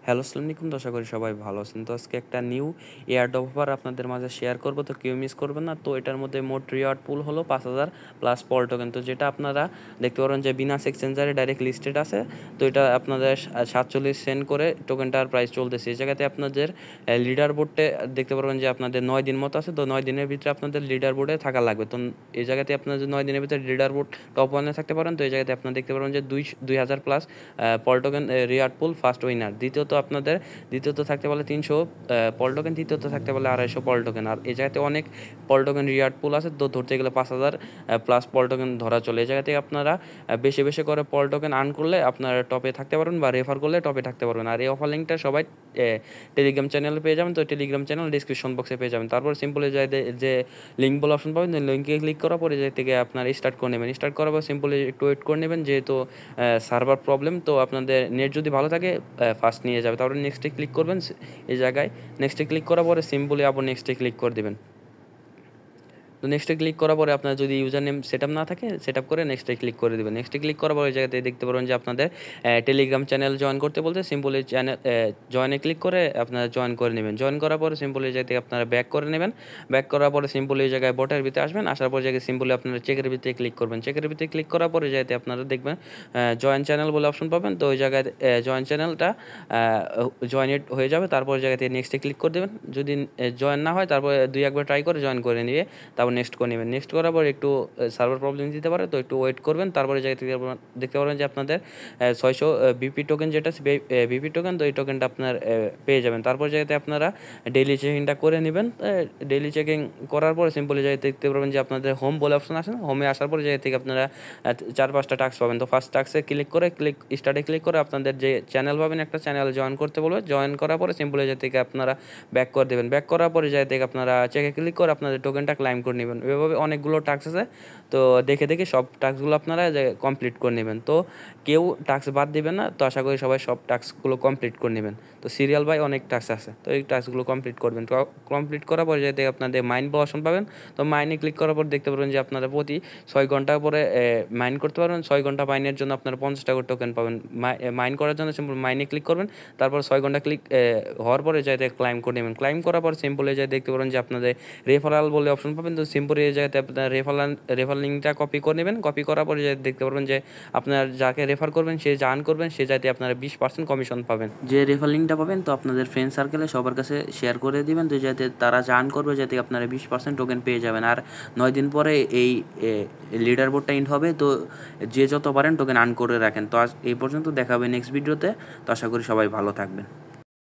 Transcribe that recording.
Hello, আসসালামু আলাইকুম। তো আশা করি সবাই ভালো আছেন। তো আজকে একটা নিউ এয়ারড্রপ অফার আপনাদের মাঝে শেয়ার করব। তো কেউ মিস করবেন না। তো এটার মধ্যে মোট রিওয়ার্ড পুল হলো ৫,০০০ প্লাস পল টোকেন। তো যেটা আপনারা দেখতে পারেন যে বিনাস এক্সচেঞ্জারে ডাইরেক্ট লিস্টেড আছে। তো এটা আপনাদের ৪৭ সেন্ট করে টোকেনটার প্রাইস চলতেছে। এই জায়গাতে আপনাদের লিডার বোর্ডে দেখতে পারবেন যে আপনাদের ৯ দিন মতো আছে। তো ৯ দিনের ভিতরে আপনাদের লিডার বোর্ডে থাকা লাগবে। তো এই জায়গাতে আপনাদের ৯ দিনের ভিতরে লিডার বোর্ড টপ 1 এ থাকতে পারেন। তো এই জায়গাতে আপনারা দেখতে পারবেন যে ২,০০০ plus POL token reward pool first winner. দ্বিতীয়ত থাকতে পারলে ৩০০ পল টোকেন, তৃতীয়ত থাকতে পারলে ২৫০ পল টোকেন। আর এই জায়গাতে অনেক পল টোকেন রিওয়ার্ড পুল আছে। তো ধরতে গেলে ৫,০০০ প্লাস পল টোকেন ধরা চলে। এই জায়গাতে আপনারা বেশি বেশি করে পল টোকেন আর্ন করলে আপনারা টপে থাকতে পারবেন বা রেফার করলে টপে থাকতে পারবেন। আর এই অফার লিঙ্কটা সবাই টেলিগ্রাম চ্যানেলে পেয়ে যাবেন। তো টেলিগ্রাম চ্যানেল ডিসক্রিপশন বক্সে পেয়ে যাবেন। তারপর সিম্পলি যে লিঙ্ক বলে অপশন পাবেন, লিঙ্কে ক্লিক করার পরে যে থেকে আপনারা স্টার্ট করে নেবেন। স্টার্ট করার পর সিম্পলি একটু ওয়েট করে নেবেন, যেহেতু সার্ভার প্রবলেম। তো আপনাদের নেট যদি ভালো থাকে ফাস্ট নিয়ে যাবে। তারপরে নেক্সটে ক্লিক করবেন। এই জায়গায় নেক্সটে ক্লিক করার পরে সিম্পলি আবার নেক্সটে ক্লিক করে দেবেন। তো নেক্সটে ক্লিক করার পরে আপনার যদি ইউজার নেম সেটআপ না থাকে, সেটআপ করে নেক্সটে ক্লিক করে দেবেন। নেক্সটে ক্লিক করার পরে এই জায়গাতে দেখতে পারবেন যে আপনাদের টেলিগ্রাম চ্যানেল জয়েন করতে বলতে সিম্পলি চ্যানেল জয়েনে ক্লিক করে আপনারা জয়েন করে নেবেন। জয়েন করার পরে সিম্পলি এই জায়গাতে আপনারা ব্যাক করে নেবেন। ব্যাক করার পরে সিম্পলি এই জায়গায় বটের ভিতরে আসবেন। আসার পর জায়গায় সিম্পলি আপনারা চেকের ভিতরে ক্লিক করবেন। চেকের ভিতরে ক্লিক করার পরে এই জায়গাতে আপনারা দেখবেন জয়েন চ্যানেল বলে অপশন পাবেন। তো ওই জায়গায় জয়েন চ্যানেলটা জয়েন হয়ে যাবে। তারপর জায়গাতে নেক্সটে ক্লিক করে দেবেন। যদি জয়েন না হয় তারপরে ২-১ বার ট্রাই করে জয়েন করে নিয়ে তারপর নেক্সট করে নেবেন। নেক্সট করার পর একটু সার্ভার প্রবলেম দিতে পারে, তো একটু ওয়েট করবেন। তারপরে জায়গা থেকে দেখতে পারবেন যে আপনাদের ৬০০ বিপি টোকেন যেটা বিপি টোকেন, তো এই টোকেনটা আপনার পেয়ে যাবেন। তারপর জায়গাতে আপনারা ডেইলি চেকিংটা করে নেবেন। ডেইলি চেকিং করার পরে সিম্পলি জায়গায় দেখতে পারবেন যে আপনাদের হোম বলে অপশন আছে না, হোমে আসার পরে জায়গা থেকে আপনারা ৪-৫টা টাস্ক পাবেন। তো ফার্স্ট টাস্কে স্টার্টে ক্লিক করে আপনাদের যে চ্যানেল পাবেন, একটা চ্যানেল জয়েন করতে বলবে। জয়েন করার পরে সিম্পলি জায়গা থেকে আপনারা ব্যাক করে দেবেন। ব্যাক করার পরে জায়গা থেকে আপনারা চেকে ক্লিক করে আপনাদের টোকেনটা ক্লাইম করে নেবেন। এভাবে অনেকগুলো টাস্ক আছে। তো দেখে সব টাস্কগুলো আপনারা কমপ্লিট করে নেবেন। তো কেউ টাস্ক বাদ দিবেন না। তো আশা করি সবাই সব টাস্কগুলো কমপ্লিট করে নেবেন। তো সিরিয়াল বাই অনেক টাস্ক আছে। তো এই টাস্কগুলো কমপ্লিট করবেন। তো কমপ্লিট করার পরে যাতে আপনাদের মাইন অপশন পাবেন। তো মাইনে ক্লিক করার পর দেখতে পারবেন যে আপনারা প্রতি ৬ ঘন্টা পরে মাইন করতে পারবেন। ৬ ঘন্টা মাইনের জন্য আপনারা ৫০ টাকা টোকেন পাবেন। মাইন করার জন্য সিম্পল মাইনে ক্লিক করবেন। তারপর 6 ঘন্টা ক্লিক হওয়ার পরে যাতে ক্লাইম করে নেবেন। ক্লাইম করার পর সিম্পলি যাই দেখতে পারবেন যে আপনাদের রেফারাল বলে অপশন পাবেন। তো সিম্পলি এই জায়গাতে আপনার রেফার লিঙ্কটা কপি করে নেবেন। কপি করার পরে দেখতে পারবেন যে আপনার যাকে রেফার করবেন সে যা আর্ন করবেন সে যাতে আপনারা 20% কমিশন পাবেন। যে রেফার লিঙ্কটা পাবেন তো আপনাদের ফ্রেন্ড সার্কেলে সবার কাছে শেয়ার করে দিবেন, তো যাতে তারা যা আর্ন করবে যাতে আপনারা 20% টোকেন পেয়ে যাবেন। আর 9 দিন পরে এই লিডার বোর্ডটা ইন্ড হবে। তো যে যত পারেন টোকেন আর্ন করে রাখেন। তো আজ এই পর্যন্ত, দেখা হবে নেক্সট ভিডিওতে। তো আশা করি সবাই ভালো থাকবেন।